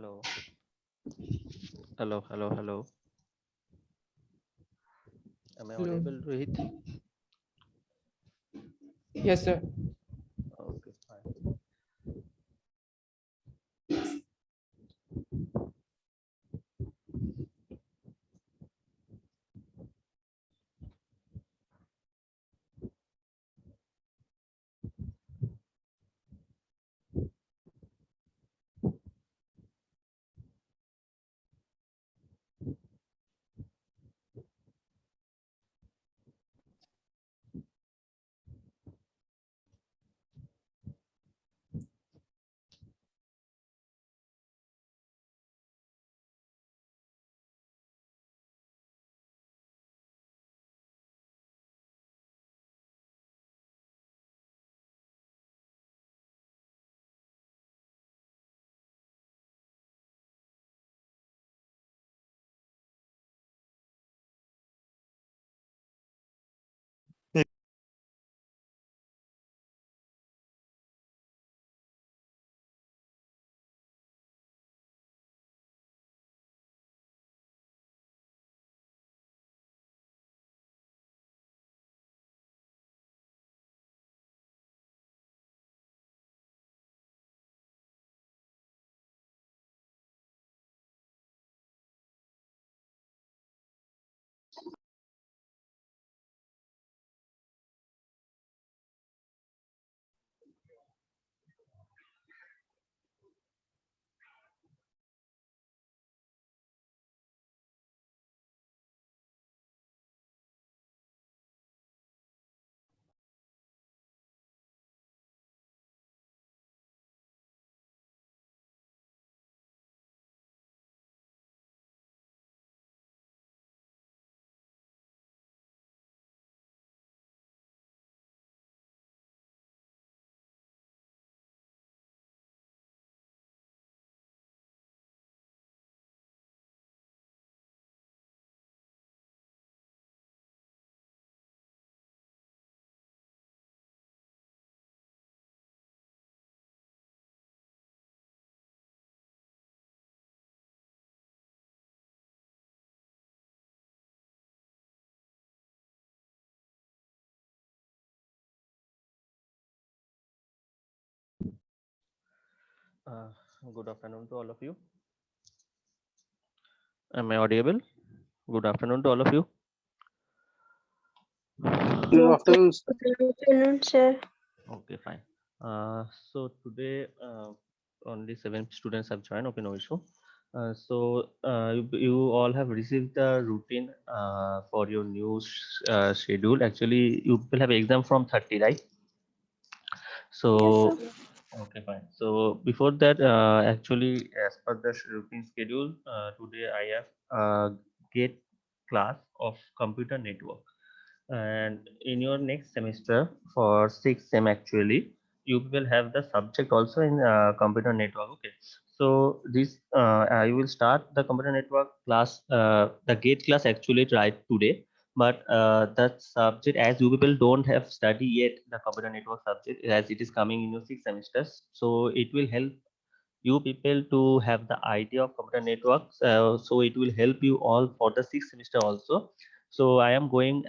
Hello, hello. Am I Hello. audible, Rohit? Yes, sir. Okay, fine. Uh, Good afternoon to all of you. Am I audible? Good afternoon to all of you. Good Yes, sir. afternoon. Good afternoon, sir. Okay, fine. So today only 7 students have joined. Okay, no issue. You all have received the routine for your new schedule. Actually, you will have exam from 30, right? Yes, So sir. okay, fine. So before that, actually, as per the routine schedule, today I have GATE class of computer network, and in your next semester for 6th sem actually, you will have the subject also in computer network. Okay, so this I will start the computer network class, the GATE class actually right today, but that subject, as you people don't have study yet the computer network subject, as it is coming in your 6 semesters, so it will help you people to have the idea of computer networks, so it will help you all for the 6th semester also. So I am going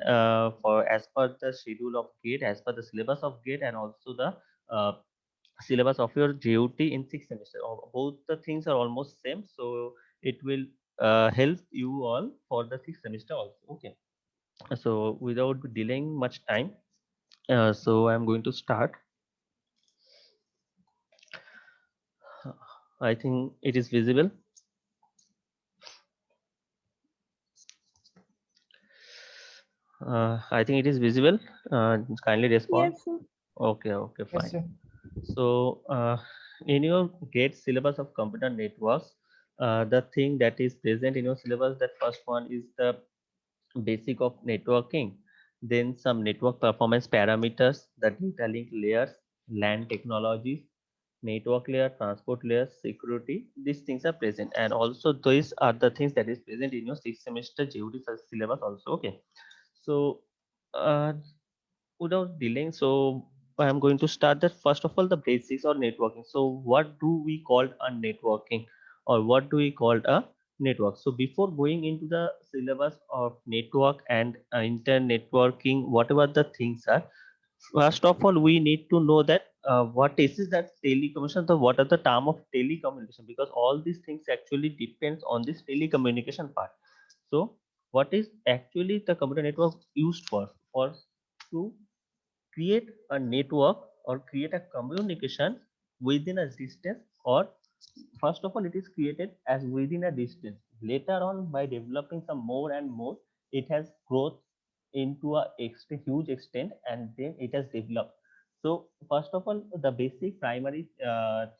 for as per the schedule of GATE, as per the syllabus of GATE, and also the uh, syllabus of your JUT in 6th semester. Both the things are almost same, so it will help you all for the 6th semester also. Okay, so without delaying much time, so I'm going to start. I think it is visible. I think it is visible. Kindly respond. Yes, sir. Okay, Yes, fine. sir. So, in your GATE syllabus of computer networks, the thing that is present in your syllabus, that first one is the basic of networking, then some network performance parameters, the data link layers, LAN technologies, network layer, transport layer, security. These things are present, and also these are the things that is present in your 6th semester JUD syllabus also. Okay, so uh, without delaying, so I am going to start that. First of all, the basics of networking. So what do we call a networking? or what do we call a network. So before going into the syllabus of network and internetworking, whatever the things are, first of all we need to know that what is that telecommunication, the what are the term of telecommunication, because all these things actually depends on this telecommunication part. So what is actually the computer network used for to create a network or create a communication within a distance, or first of all it is created as within a distance, later on by developing some more and more it has growth into a huge extent, and then it has developed. So first of all the basic primary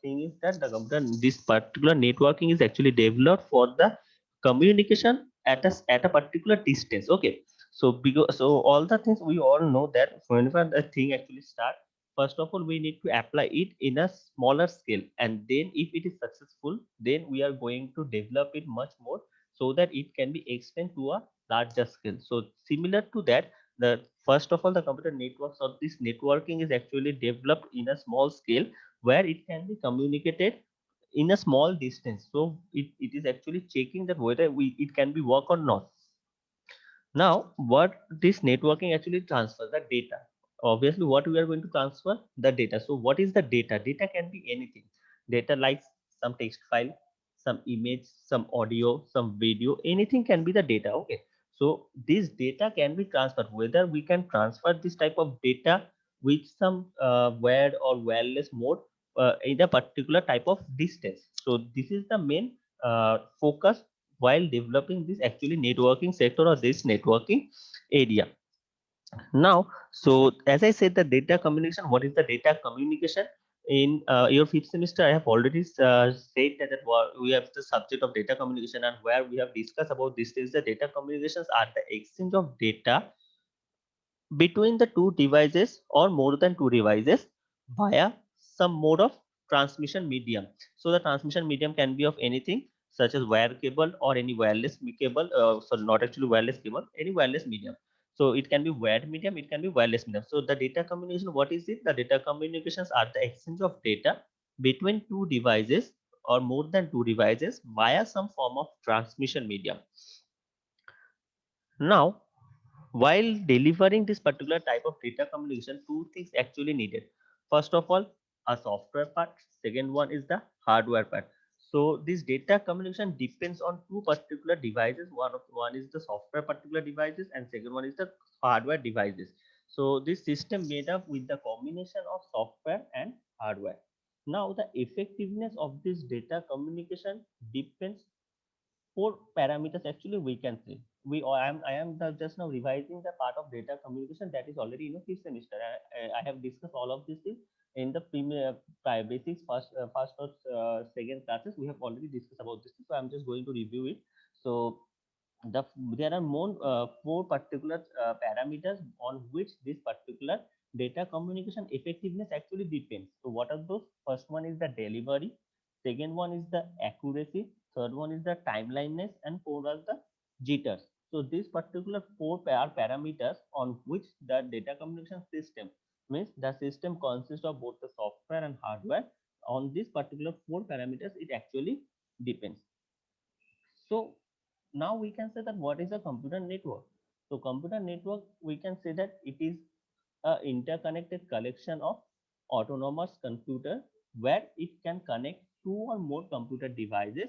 thing is that the computer, this particular networking is actually developed for the communication at a particular distance. Okay, so because so all the things we all know that whenever the thing actually start, first of all we need to apply it in a smaller scale, and then if it is successful, then we are going to develop it much more so that it can be extended to a larger scale. So similar to that, the first of all the computer networks or this networking is actually developed in a small scale where it can be communicated in a small distance. So it is actually checking that whether it can be work or not. Now, what this networking actually transfers the data. Obviously, what we are going to transfer the data. So, what is the data? Data can be anything. Data like some text file, some image, some audio, some video. Anything can be the data. Okay. So, this data can be transferred. Whether we can transfer this type of data with some wired or wireless mode in a particular type of distance. So, this is the main focus while developing this actually networking sector or this networking area. Now, so as I said, the data communication, what is the data communication? In your fifth semester, I have already said that we have the subject of data communication, and where we have discussed about this is the data communications are the exchange of data between the two devices or more than two devices via some mode of transmission medium. So the transmission medium can be of anything such as wire cable or any wireless cable. So not actually wireless cable, any wireless medium. So it can be wired medium, it can be wireless medium. So the data communication, what is it? The data communications are the exchange of data between two devices or more than two devices via some form of transmission medium. Now, while delivering this particular type of data communication, two things actually needed. First of all, a software part. Second one is the hardware part. So this data communication depends on two particular devices. One is the software particular devices, and second one is the hardware devices. So this system made up with the combination of software and hardware. Now the effectiveness of this data communication depends four parameters actually we can say. Just now revising the part of data communication that is already in the fifth semester. I have discussed all of these things in the premier basics first or second classes. We have already discussed about this, so I'm just going to review it. So the there are more four particular parameters on which this particular data communication effectiveness actually depends. So what are those? First one is the delivery, second one is the accuracy, third one is the timeliness, and fourth are the jitters. So these particular four are parameters on which the data communication system, means the system consists of both the software and hardware. On these particular four parameters it actually depends. So now we can say that what is a computer network? So computer network, we can say that it is a interconnected collection of autonomous computer where it can connect two or more computer devices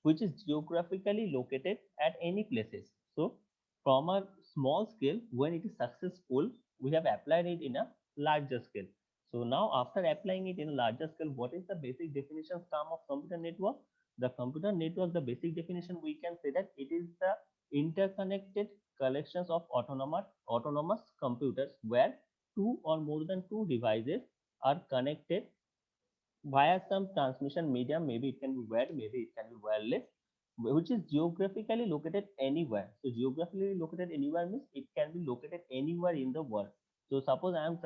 which is geographically located at any places. So from a small scale, when it is successful, we have applied it in a larger scale. So now after applying it in a larger scale, what is the basic definition term of computer network? The computer network, the basic definition, we can say that it is the interconnected collections of autonomous computers where two or more than two devices are connected via some transmission medium. Maybe it can be wired, maybe it can be wireless, which is geographically located anywhere. So geographically located anywhere means it can be located anywhere in the world. So suppose I am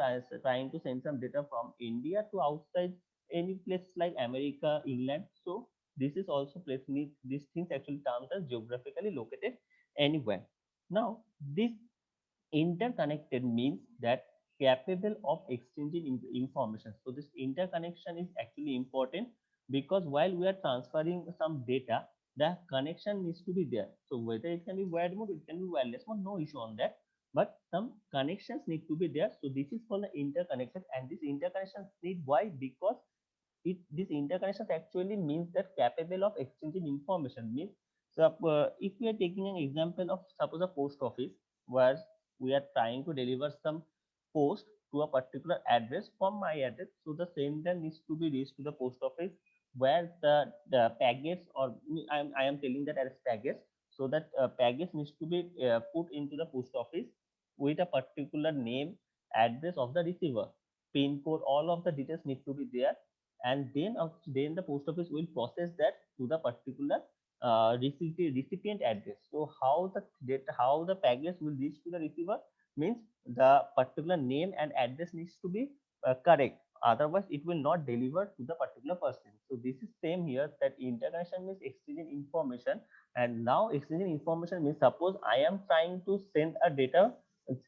trying to send some data from India to outside any place like America, England. So this is also place me these things actually terms as geographically located anywhere. Now this interconnected means that capable of exchanging information. So this interconnection is actually important because while we are transferring some data, the connection needs to be there. So whether it can be wired mode, it can be wireless mode, no issue on that. But some connections need to be there. So this is called the interconnection, and this interconnection need why? Because this interconnections actually means that capable of exchanging information means. So if we are taking an example of suppose a post office where we are trying to deliver some post to a particular address from my address, so the sender needs to be reached to the post office where the packets, or I am telling that as packets, so that packets needs to be put into the post office with a particular name, address of the receiver, pin code, all of the details need to be there. And then the post office will process that to the particular recipient address. So how the data, how the package will reach to the receiver means the particular name and address needs to be correct, otherwise it will not deliver to the particular person. So this is same here, that interconnection means exchanging information. And now exchanging information means suppose I am trying to send a data,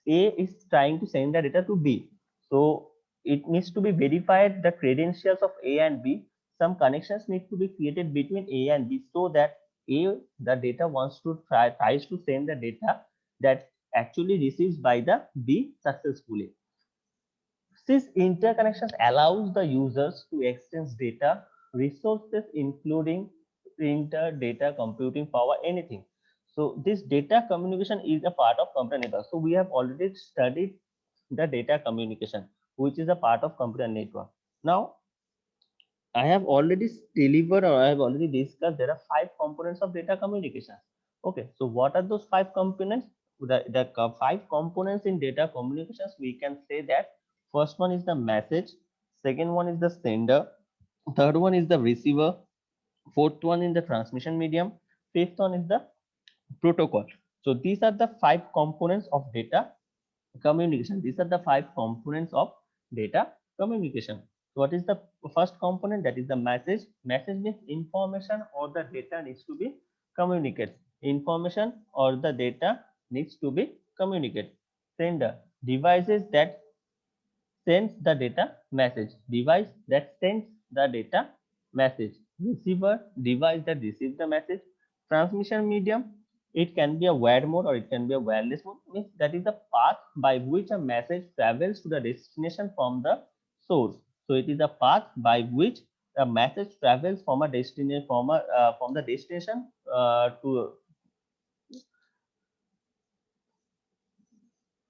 A is trying to send the data to B. So it needs to be verified the credentials of A and B. Some connections need to be created between A and B, so that A, the data wants to tries to send the data that actually receives by the B successfully. This interconnections allows the users to exchange data, resources including printer, data, computing power, anything. So this data communication is a part of computer network. So we have already studied the data communication, which is a part of computer network. Now I have already delivered, or I have already discussed, there are 5 components of data communication. Okay, so what are those 5 components? The 5 components in data communications, we can say that first one is the message, second one is the sender, third one is the receiver, fourth one is the transmission medium, fifth one is the protocol. So these are the 5 components of data communication. These are the 5 components of data communication. So what is the first component? That is the message. Message means information or the data needs to be communicated. Information or the data needs to be communicated. Sender, devices that sends the data message. Device that sends the data message. Receiver, device that receives the message. Transmission medium, it can be a wired mode or it can be a wireless mode. Means that is the path by which a message travels to the destination from the source. So it is a path by which a message travels from a destination, from the destination to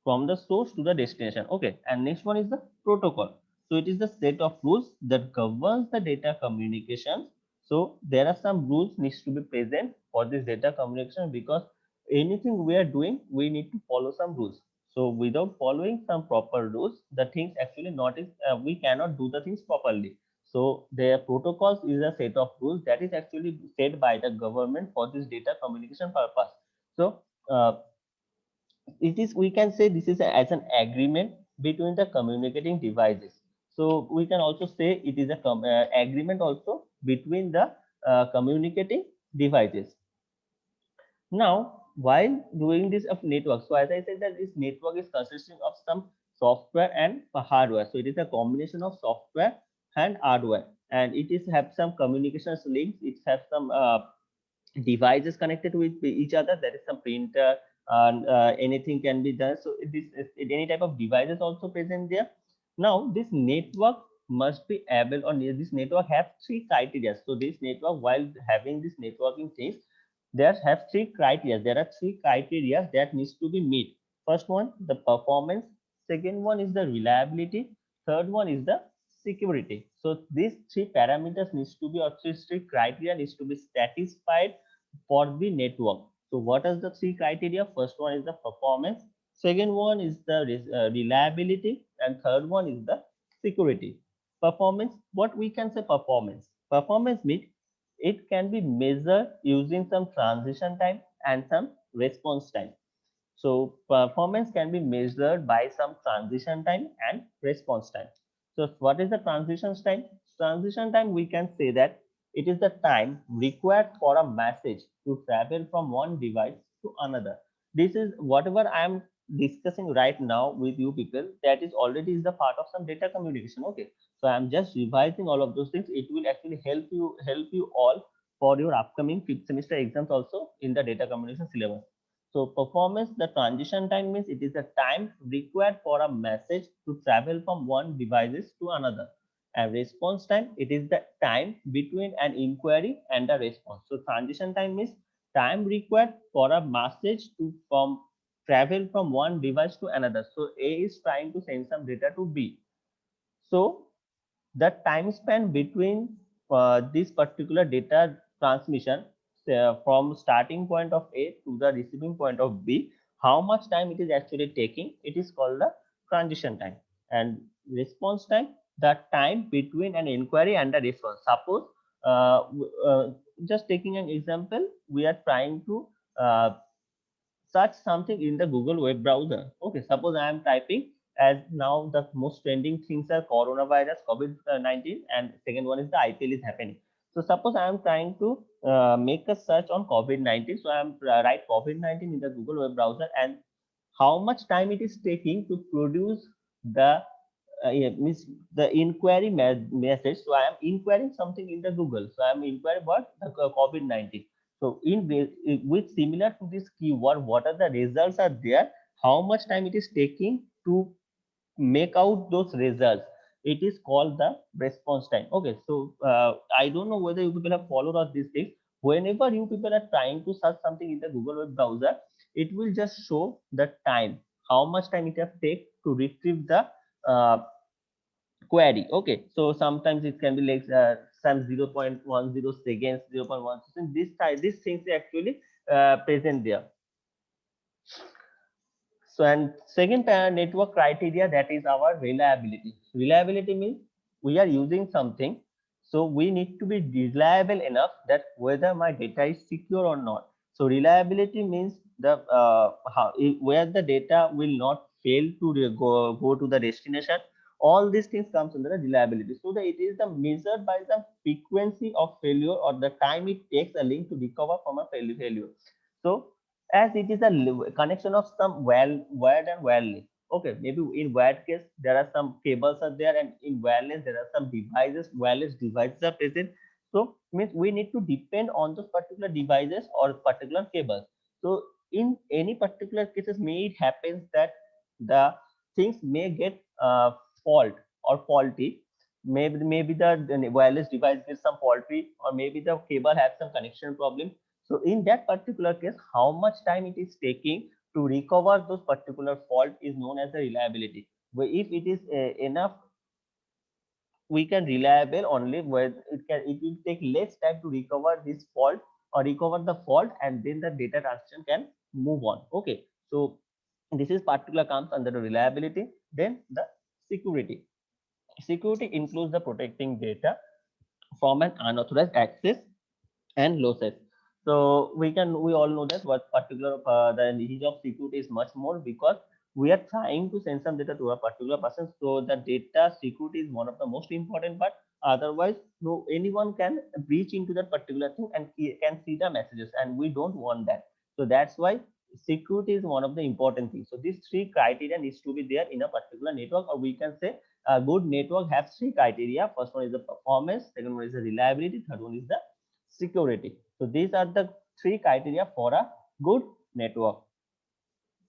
from the source to the destination. Okay, and next one is the protocol. So it is the set of rules that governs the data communication. So there are some rules needs to be present for this data communication, because anything we are doing, we need to follow some rules. So without following some proper rules, the things actually not is we cannot do the things properly. So their protocols is a set of rules that is actually set by the government for this data communication purpose. So it is, we can say this is as an agreement between the communicating devices. So we can also say it is a agreement also between the communicating devices. Now while doing this of network, so as I said that this network is consisting of some software and hardware. So it is a combination of software and hardware, and it is have some communications links, it has some devices connected with each other. There is some printer and anything can be done. So this is any type of devices also present there. Now this network must be able, or this network have 3 criteria. So this network, while having this networking things, there have 3 criteria. There are 3 criteria that needs to be met. First one, the performance. Second one is the reliability. Third one is the security. So these 3 parameters needs to be, or three criteria needs to be satisfied for the network. So what are the 3 criteria? First one is the performance, second one is the reliability, and third one is the security. Performance, what we can say performance? Performance means it can be measured using some transition time and some response time. So performance can be measured by some transition time and response time. So what is the transition time? Transition time, we can say that it is the time required for a message to travel from one device to another. This is whatever I am discussing right now with you people, that is already is the part of some data communication. Okay, so I'm just revising all of those things. It will actually help you all for your upcoming fifth semester exams also in the data communication syllabus. So performance, the transition time means it is the time required for a message to travel from one devices to another. And response time, it is the time between an inquiry and a response. So transition time means time required for a message to from travel from one device to another. So A is trying to send some data to B. So the time span between this particular data transmission from starting point of A to the receiving point of B, how much time it is actually taking, it is called the transition time. And response time, the time between an inquiry and a response. Suppose just taking an example, we are trying to uh, search something in the Google web browser. Okay, suppose I am typing, as now the most trending things are coronavirus, COVID-19, and second one is the IPL is happening. So suppose I am trying to make a search on COVID-19. So I am write COVID-19 in the Google web browser, and how much time it is taking to produce the yeah, means the inquiry message. So I am inquiring something in the Google. So I am inquiring about the COVID-19. So with similar to this keyword, what are the results are there? How much time it is taking to make out those results? It is called the response time. Okay, so I don't know whether you people have followed all these things. Whenever you people are trying to search something in the Google web browser, it will just show the time, how much time it have take to retrieve the uh, query. Okay, so sometimes it can be like some 0.10 seconds, 0.1 seconds. These things actually present there. So, and second network criteria, that is our reliability. Reliability means we are using something, so we need to be reliable enough that whether my data is secure or not. So reliability means the where the data will not fail to go to the destination. All these things comes under the reliability. So that it is the measured by the frequency of failure or the time it takes a link to recover from a failure. So as it is a connection of some wired and wireless. Okay, maybe in wired case there are some cables are there, and in wireless there are some devices, wireless devices are present. So means we need to depend on those particular devices or particular cables. So in any particular cases, may it happens that the things may get fault or faulty. Maybe the wireless device gets some faulty, or maybe the cable has some connection problem. So in that particular case, how much time it is taking to recover those particular fault is known as the reliability. But if it is enough, we can reliable only where it will take less time to recover this fault or recover the fault, and then the data transmission can move on. Okay, so this is particular comes under the reliability. Then the security. Security includes the protecting data from an unauthorized access and losses. So we all know that what particular the need of security is much more, because we are trying to send some data to a particular person. So the data security is one of the most important part. Otherwise, no anyone can breach into that particular thing and can see the messages, and we don't want that. So that's why security is one of the important things. So these three criteria needs to be there in a particular network, or we can say a good network has three criteria. First one is the performance, second one is the reliability, third one is the security. So these are the three criteria for a good network.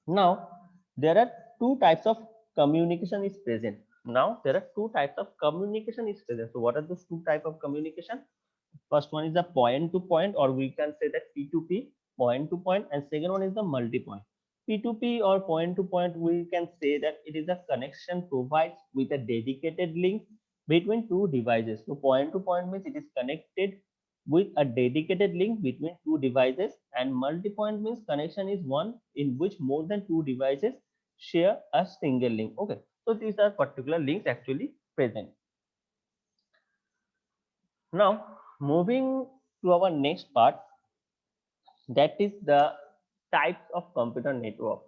Now there are two types of communication is present. Now there are two types of communication is present. So what are those two type of communication? First one is the point to point, or we can say that P2P, point to point, and second one is the multi-point. P2P or point to point, we can say that it is a connection provides with a dedicated link between two devices. So point to point means it is connected with a dedicated link between two devices, and multi-point means connection is one in which more than two devices share a single link. Okay, so these are particular links actually present. Now moving to our next part, that is the types of computer network,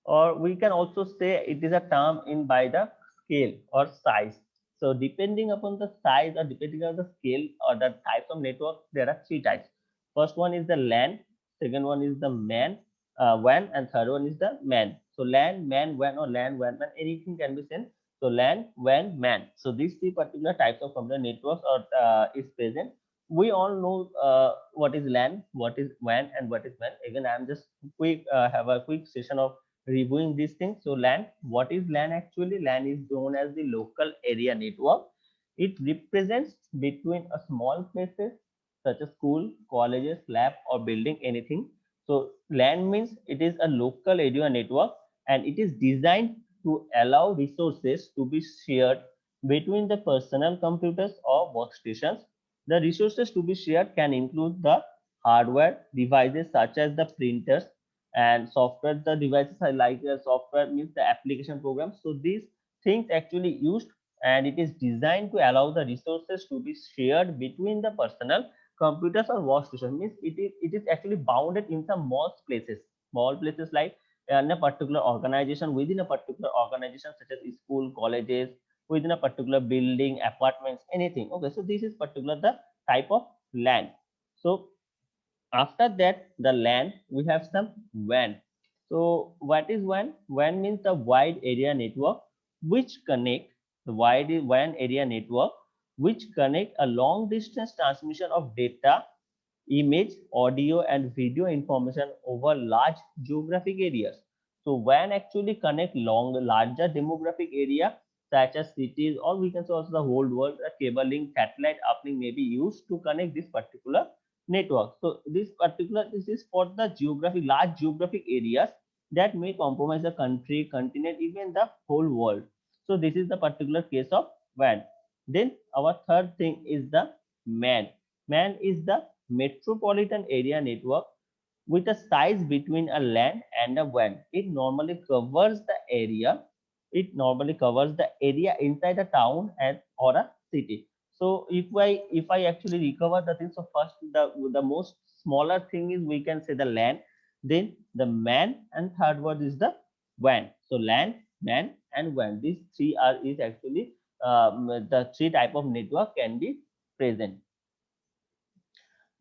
or we can also say it is a term in by the scale or size. So depending upon the size or depending on the scale or the types of network, there are three types. First one is the LAN, second one is the WAN, and third one is the MAN. So LAN, MAN, WAN, or LAN, WAN, MAN, anything can be sent. So LAN, WAN, MAN. So these three particular types of computer networks are is present. We all know what is LAN, what is WAN, and what is MAN. Again, I'm just quick have a quick session of reviewing these things. So LAN, what is LAN actually? LAN is known as the local area network. It represents between a small places such as school, colleges, lab, or building, anything. So LAN means it is a local area network, and it is designed to allow resources to be shared between the personal computers or workstations. The resources to be shared can include the hardware devices such as the printers and software. The devices are like software means the application programs. So these things actually used, and it is designed to allow the resources to be shared between the personal computers or workstation. Means it is actually bounded in some small places like in a particular organization, within a particular organization such as school, colleges, within a particular building, apartments, anything. Okay, so this is particular the type of LAN. So after that, the LAN, we have some WAN. So what is WAN? WAN means the wide area network which connect the wide WAN area network which connect a long distance transmission of data, image, audio, and video information over large geographic areas. So WAN actually connect larger demographic area such as cities, or we can say also the whole world. A cable link, satellite uplink may be used to connect this particular network. So this is for the large geographic areas that may compromise the country, continent, even the whole world. So this is the particular case of WAN. Then our third thing is the MAN. MAN is the metropolitan area network with a size between a LAN and a WAN. It normally covers the area. It normally covers the area inside a town and or a city. So if I actually recover the thing, so first the most smaller thing is we can say the LAN, then the MAN, and third word is the WAN. So LAN, MAN, and WAN. These three are is actually the three type of network can be present.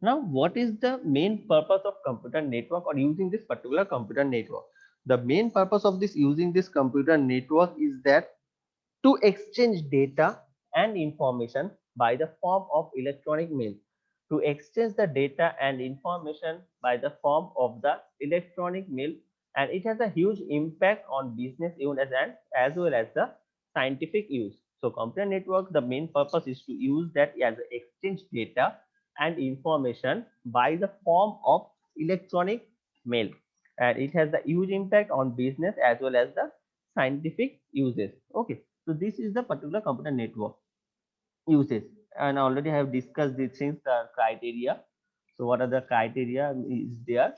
Now, what is the main purpose of computer network or using this particular computer network? The main purpose of this using this computer network is that to exchange data and information by the form of electronic mail. To exchange the data and information by the form of the electronic mail, and it has a huge impact on business use and as well as the scientific use. So computer network, the main purpose is to use that as a exchange data and information by the form of electronic mail, and it has a huge impact on business as well as the scientific uses. Okay, so this is the particular computer network uses, and I already have discussed these things, the criteria. So what are the criteria is there?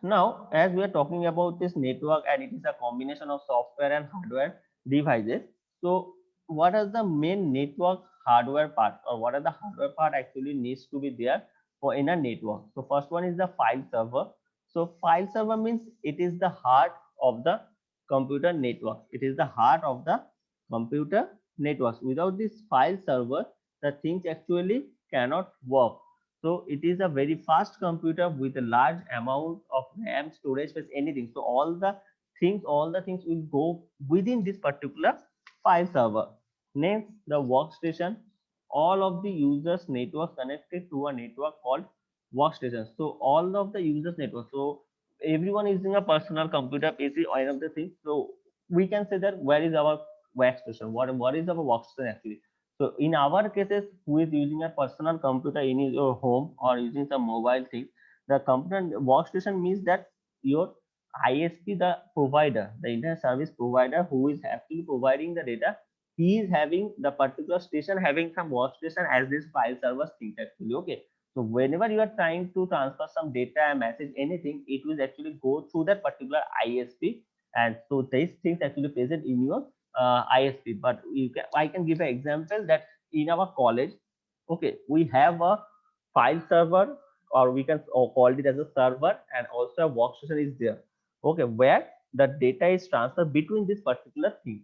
Now, as we are talking about this network and it is a combination of software and hardware devices. So what are the main network hardware part, or what are the hardware part actually needs to be there for in a network? So first one is the file server. So file server means it is the heart of the computer network. It is the heart of the computer networks. Without this file server, the things actually cannot work. So it is a very fast computer with a large amount of RAM, storage space, anything. So all the things will go within this particular file server. Next, the workstation. All of the users network connected to a network called workstation. So all of the users network. So everyone using a personal computer, PC, or any of the things. So we can say that where is our workstation? What is our workstation actually? So in our cases, who is using a personal computer in your home or using some mobile thing, the computer workstation means that your ISP, the provider, the internet service provider who is actually providing the data, he is having the particular station having some workstation as this file server thing actually. Okay. So whenever you are trying to transfer some data, and message, anything, it will actually go through that particular ISP, and so these things actually present in your ISP. But I can give an example that in our college, okay, we have a file server, or we can call it as a server, and also a workstation is there. Okay, where the data is transferred between this particular thing.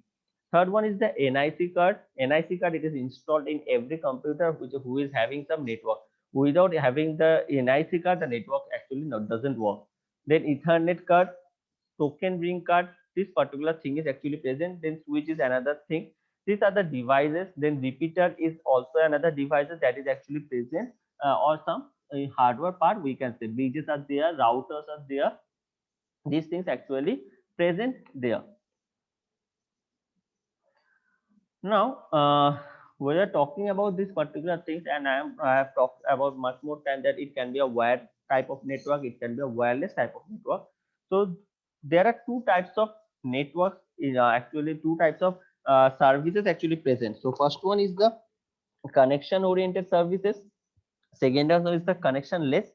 Third one is the NIC card. NIC card, it is installed in every computer who is having some network. Without having the NIC card, the network actually doesn't work. then Ethernet card, token ring card. This particular thing is actually present. Then switch is another thing. These are the devices. Then repeater is also another devices that is actually present, or some hardware part we can say. Bridges are there, routers are there. These things actually present there. Now, we are talking about these particular things, and I have talked about much more time that it can be a wired type of network, it can be a wireless type of network. So there are two types of networks, actually two types of services actually present. So first one is the connection oriented services. Second one is the connectionless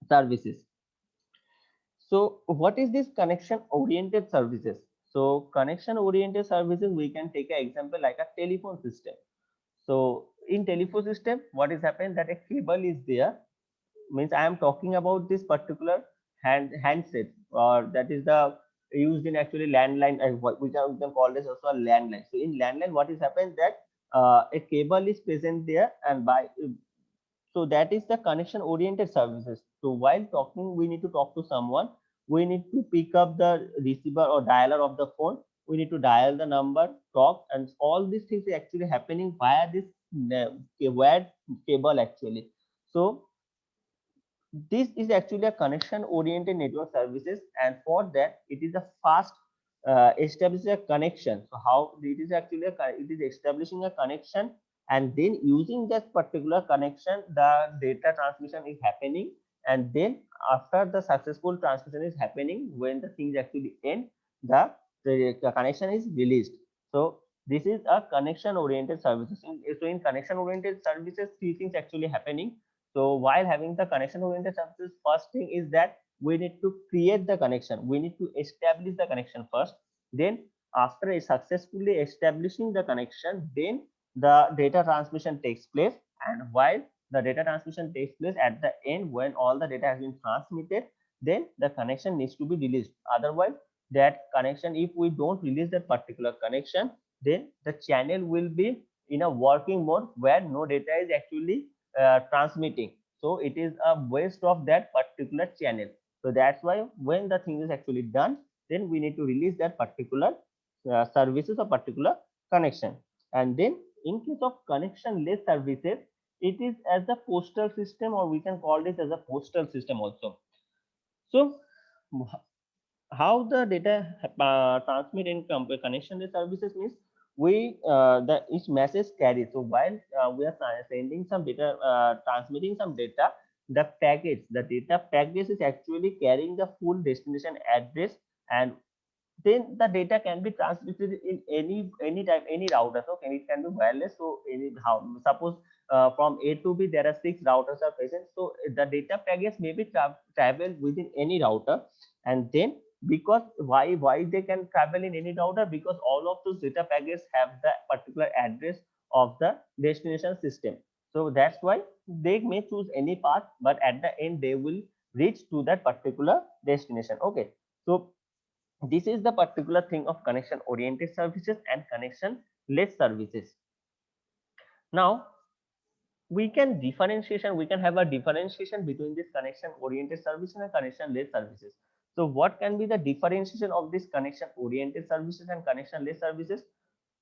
services. So what is this connection oriented services? So connection oriented services, we can take an example like a telephone system. So in telephone system, what is happening that a cable is there, means I am talking about this particular handset, or that is the used in actually landline, we can call this also a landline. So in landline, what is happened that a cable is present there, and by so that is the connection oriented services. So while talking, we need to talk to someone, we need to pick up the receiver or dialer of the phone, we need to dial the number, talk, and all these things are actually happening via this wired cable actually. So this is actually a connection oriented network services, and for that it is a fast establishing a connection. So how it is actually it is establishing a connection, and then using that particular connection the data transmission is happening, and then after the successful transmission is happening, when the things actually end, the connection is released. So this is a connection oriented services. So in connection oriented services, three things actually happening. So while having the connection oriented services, first thing is that we need to create the connection. We need to establish the connection first. Then after successfully establishing the connection, then the data transmission takes place. And while the data transmission takes place, at the end, when all the data has been transmitted, then the connection needs to be released. Otherwise, that connection, if we don't release that particular connection, then the channel will be in a working mode where no data is actually transmitting. So it is a waste of that particular channel. So that's why when the thing is actually done, then we need to release that particular services or particular connection. And then in case of connectionless services, it is as a postal system, or we can call this as a postal system also. So how the data transmit in connectionless services means, we the each message carries. So while we are sending some data, transmitting some data, the data package is actually carrying the full destination address, and then the data can be transmitted in any type, any router. So it can be wireless. So any how, suppose from A to B there are 6 routers are present, so the data package may be travel within any router. And then because why they can travel in any router, because all of those data packages have the particular address of the destination system. So that's why they may choose any path, but at the end they will reach to that particular destination. Okay, so this is the particular thing of connection oriented services and connection less services. Now we can have a differentiation between this connection oriented services and connection less services. So what can be the differentiation of this connection oriented services and connection less services?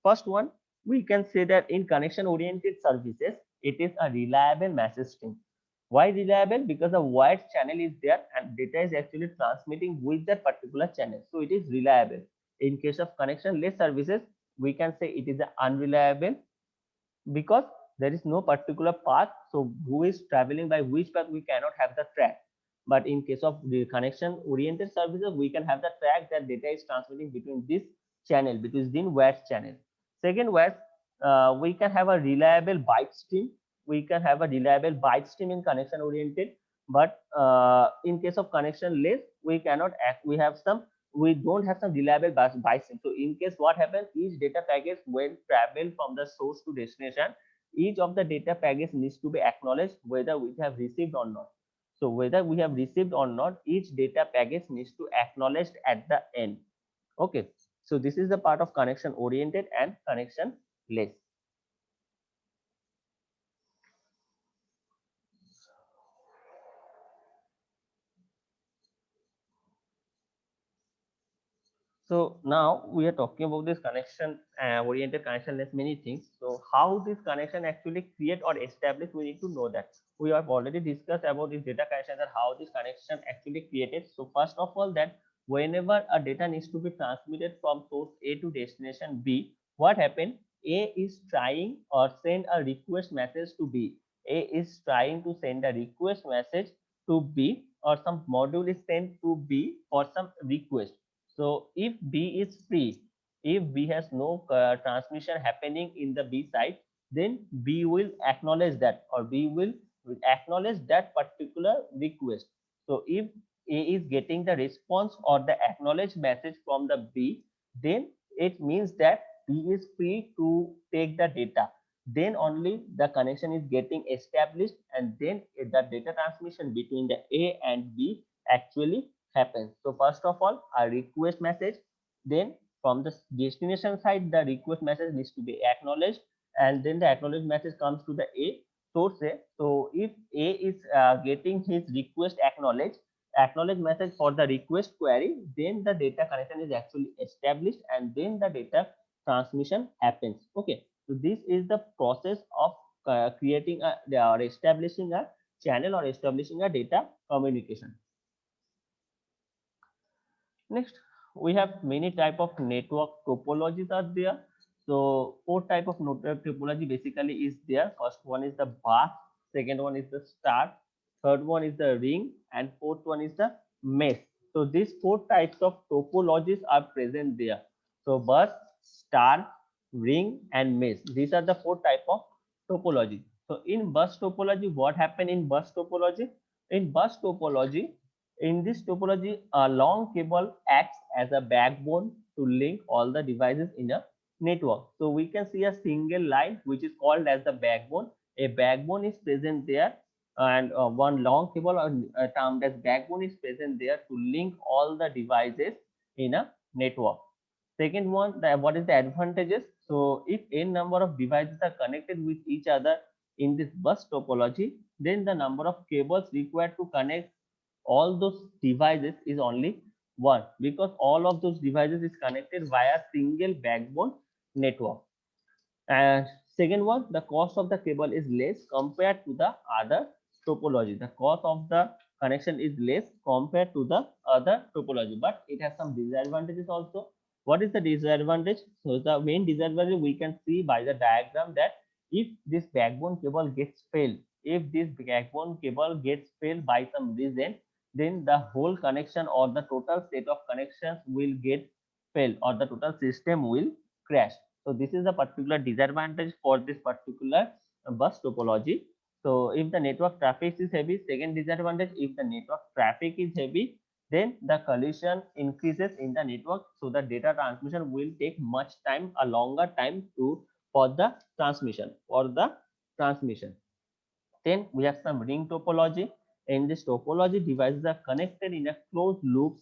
First one, we can say that in connection oriented services, it is a reliable message stream. Why reliable? Because a wide channel is there and data is actually transmitting with that particular channel. So it is reliable. In case of connection less services, we can say it is unreliable, because there is no particular path. So who is traveling by which path, we cannot have the track. But in case of the connection oriented services, we can have the track that data is transmitting between this channel, between this WAS channel. Second WAS, we can have a reliable byte stream. We can have a reliable byte stream in connection oriented, but in case of connection less, we cannot act. We don't have some reliable byte stream. So in case what happens, each data package when travel from the source to destination, each of the data package needs to be acknowledged whether we have received or not. So whether we have received or not, each data package needs to acknowledged at the end. Okay, so this is the part of connection oriented and connection less. So now we are talking about this connection oriented connectionless many things. So how this connection actually create or establish, we need to know that. We have already discussed about this data connection and how this connection actually created. So first of all, that whenever a data needs to be transmitted from source A to destination B, what happened? A is trying or send a request message to B. A is trying to send a request message to B, or some module is sent to B for some request. So if B is free, if B has no transmission happening in the B side, then B will acknowledge that, or B will acknowledge that particular request. So if A is getting the response or the acknowledged message from the B, then it means that B is free to take the data. Then only the connection is getting established, and then the data transmission between the A and B actually happens. So first of all, a request message, then from the destination side, the request message needs to be acknowledged, and then the acknowledged message comes to the A source A. So if A is getting his request acknowledged message for the request query, then the data connection is actually established, and then the data transmission happens. Okay, so this is the process of creating a or establishing a channel or establishing a data communication. Next, we have many type of network topologies are there. So four type of network topology basically is there. First one is the bus, second one is the star, third one is the ring, and fourth one is the mesh. So these four types of topologies are present there. So bus, star, ring, and mesh. These are the four type of topology. So in bus topology, what happened in bus topology? In bus topology, in this topology, a long cable acts as a backbone to link all the devices in a network. So we can see a single line which is called as the backbone. A backbone is present there, and one long cable termed as backbone is present there to link all the devices in a network. Second one, what is the advantages? So if n number of devices are connected with each other in this bus topology, then the number of cables required to connect all those devices is only one, because all of those devices is connected via single backbone network. And second one, the cost of the cable is less compared to the other topology. The cost of the connection is less compared to the other topology, but it has some disadvantages also. What is the disadvantage? So the main disadvantage we can see by the diagram, that if this backbone cable gets failed, if this backbone cable gets failed by some reason, then the whole connection or the total set of connections will get failed, or the total system will crash. So this is a particular disadvantage for this particular bus topology. So if the network traffic is heavy, second disadvantage, if the network traffic is heavy, then the collision increases in the network. So the data transmission will take much time, a longer time to for the transmission. Then we have some ring topology. In this topology, devices are connected in a closed loop,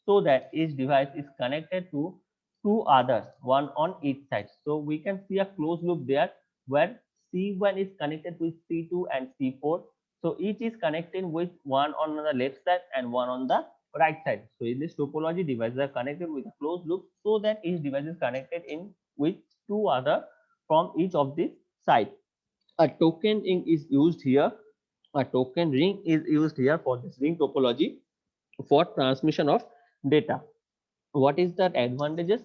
so that each device is connected to two others, one on each side. So we can see a closed loop there, where C1 is connected with C2 and C4. So each is connected with one on the left side and one on the right side. So in this topology, devices are connected with a closed loop, so that each device is connected in with two other from each of these sides. A token ring is used here. A token ring is used here for this ring topology for transmission of data. What is the advantages?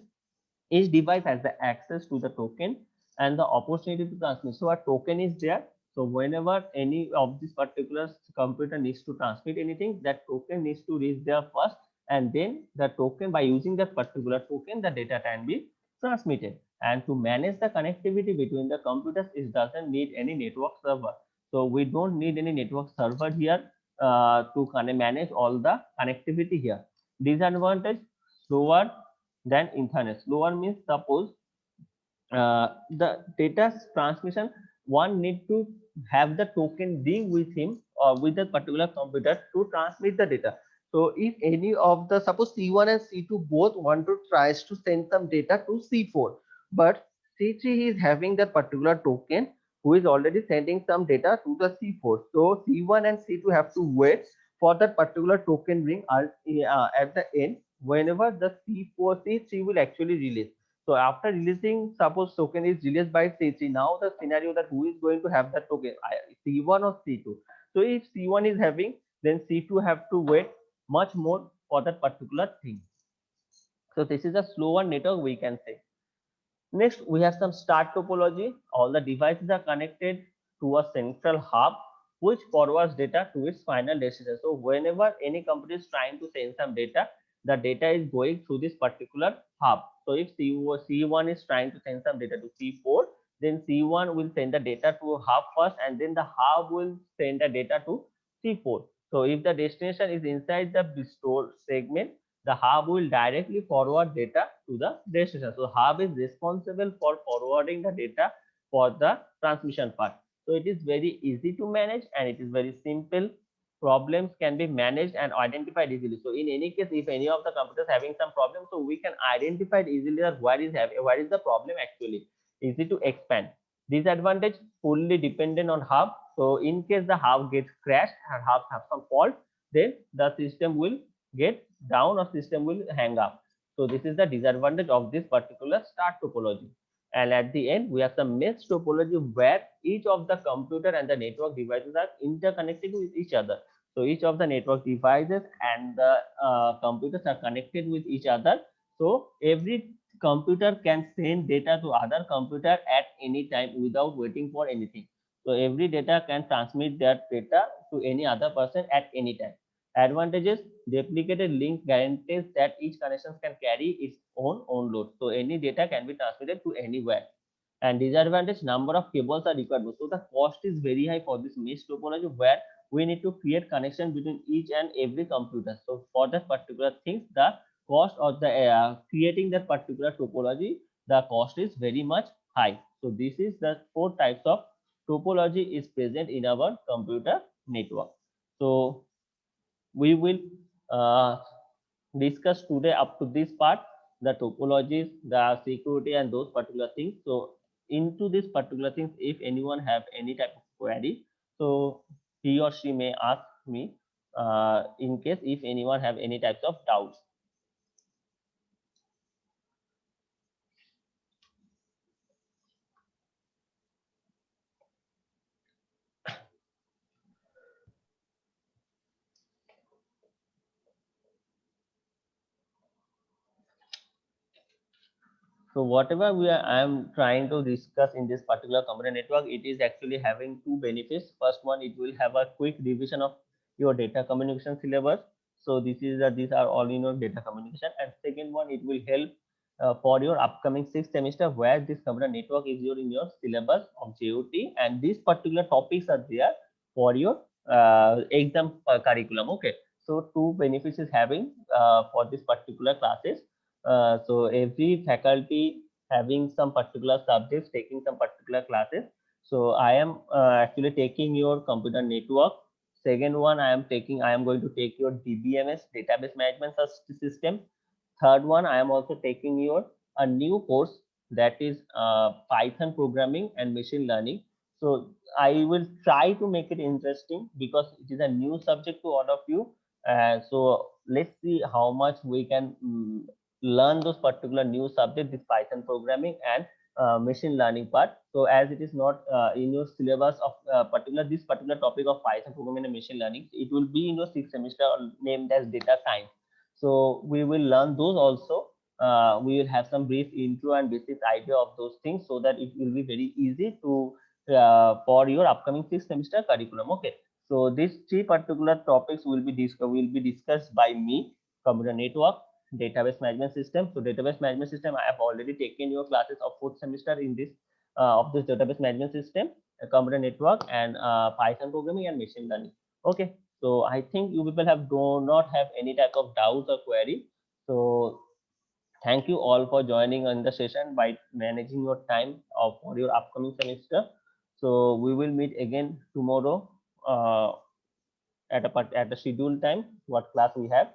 Each device has the access to the token and the opportunity to transmit. So a token is there. So whenever any of this particular computer needs to transmit anything, that token needs to reach there first, and then the token, by using that particular token, the data can be transmitted. And to manage the connectivity between the computers, it doesn't need any network server. So we don't need any network server here to manage all the connectivity here. Disadvantage: slower than Ethernet. Slower means, suppose the data transmission, one need to have the token ring with him or with that particular computer to transmit the data. So if any of the, suppose C1 and C2 both want to tries to send some data to C4, but C3 is having that particular token who is already sending some data to the C4. So C1 and C2 have to wait for that particular token ring at the end. whenever the C4 C3 will actually release. So after releasing, suppose token is released by C3, now the scenario that who is going to have that token, C1 or C2. So if C1 is having, then C2 have to wait much more for that particular thing. So this is a slower network, we can say. Next, we have some start topology. All the devices are connected to a central hub which forwards data to its final destination. So whenever any company is trying to send some data, the data is going through this particular hub. So if C1 is trying to send some data to C4, then C1 will send the data to a hub first, and then the hub will send the data to C4. So if the destination is inside the store segment, the hub will directly forward data to the destination. So hub is responsible for forwarding the data for the transmission part. So it is very easy to manage and it is very simple. Problems can be managed and identified easily. So in any case, if any of the computers having some problem, so we can identify it easily that where is the problem actually. Easy to expand. Disadvantage, fully dependent on hub. So in case the hub gets crashed and hub have some fault, then the system will get down or system will hang up. So this is the disadvantage of this particular start topology. And at the end, we have some mesh topology where each of the computer and the network devices are interconnected with each other. So each of the network devices and the computers are connected with each other. So every computer can send data to other computer at any time without waiting for anything. So every data can transmit that data to any other person at any time. Advantages, duplicated link guarantees that each connection can carry its own load. So any data can be transmitted to anywhere. And disadvantage, number of cables are required. So the cost is very high for this mesh topology where we need to create connection between each and every computer. So for that particular things, the cost of the creating that particular topology, the cost is very much high. So this is the 4 types of topology is present in our computer network. So we will uh, discuss today up to this part, the topologies, the security and those particular things. So into this particular things, if anyone have any type of query, so he or she may ask me in case if anyone have any types of doubts. So whatever I am trying to discuss in this particular computer network, it is actually having two benefits. First one, it will have a quick revision of your data communication syllabus. So these are all in your data communication. And second one, it will help for your upcoming 6th semester where this computer network is in your syllabus of JOT, and these particular topics are there for your exam curriculum. Okay. So two benefits is having for this particular classes. So every faculty having some particular subjects, taking some particular classes. So I am actually taking your computer network. Second one, I am going to take your DBMS, database management system. Third one, I am also taking your a new course, that is Python programming and machine learning. So I will try to make it interesting because it is a new subject to all of you. So let's see how much we can learn those particular new subject, this Python programming and machine learning part. So as it is not in your syllabus of this particular topic of Python programming and machine learning, it will be in your 6th semester named as data science. So we will learn those also. We will have some brief intro and basic idea of those things so that it will be very easy to for your upcoming 6th semester curriculum. Okay. So these 3 particular topics will be discussed by me: computer network, database management system. So database management system, I have already taken your classes of 4th semester in this of this database management system, computer network, and Python programming and machine learning. Okay. So I think you people do not have any type of doubts or query. So thank you all for joining on the session by managing your time for your upcoming semester. So we will meet again tomorrow at a scheduled time what class we have.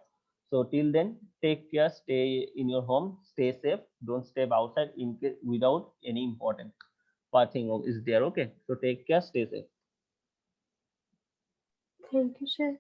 So till then, take care, stay in your home, stay safe, don't step outside in case without any important thing is there. Okay. So take care, stay safe. Thank you, sir.